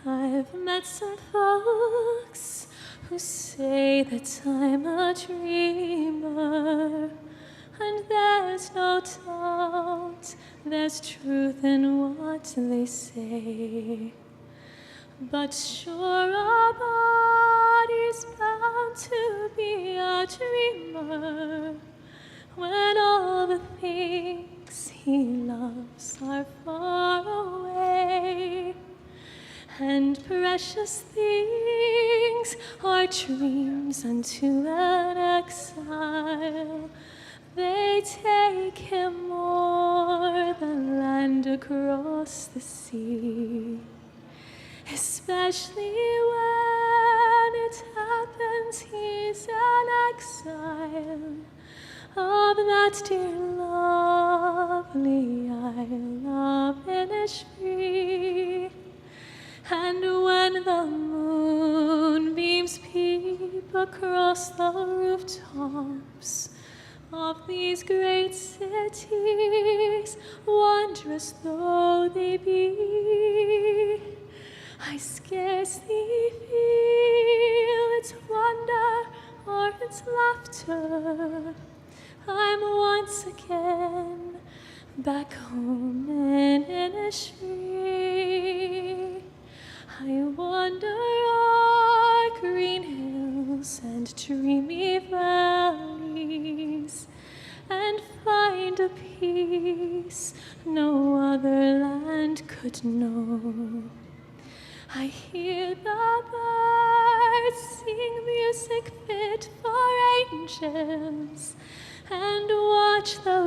I've met some folks who say that I'm a dreamer, and there's no doubt there's truth in what they say. But sure, our body's bound to be a dreamer when all the things he loves are far away. And precious things are dreams unto an exile. They take him more than land across the sea. Especially when it happens he's an exile of that dear lovely isle of Innisfree. And when the moonbeams peep across the rooftops of these great cities, wondrous though they be, I scarcely feel its wonder or its laughter. I'm once again back home in Innisfree. I wander o'er green hills and dreamy valleys, and find a peace no other land could know. I hear the birds sing music fit for angels, and watch the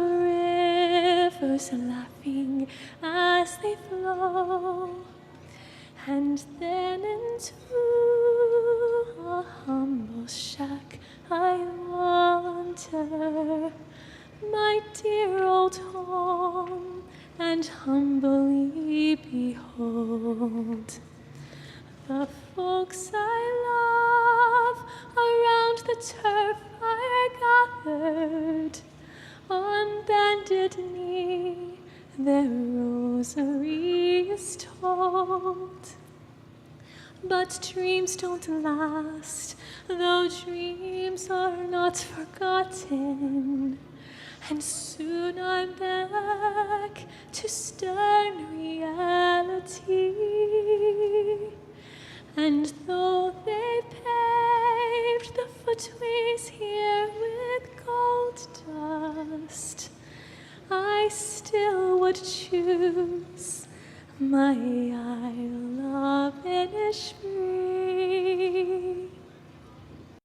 rivers laughing as they flow. And then into a humble shack I wander, my dear old home, and humbly behold the folks I love around the turf fire gathered, on bended knee their rosary is told. But dreams don't last, though dreams are not forgotten, and soon I'm back to stern reality. And though they paved the footways here with gold dust, I still would choose my isle of Innisfree.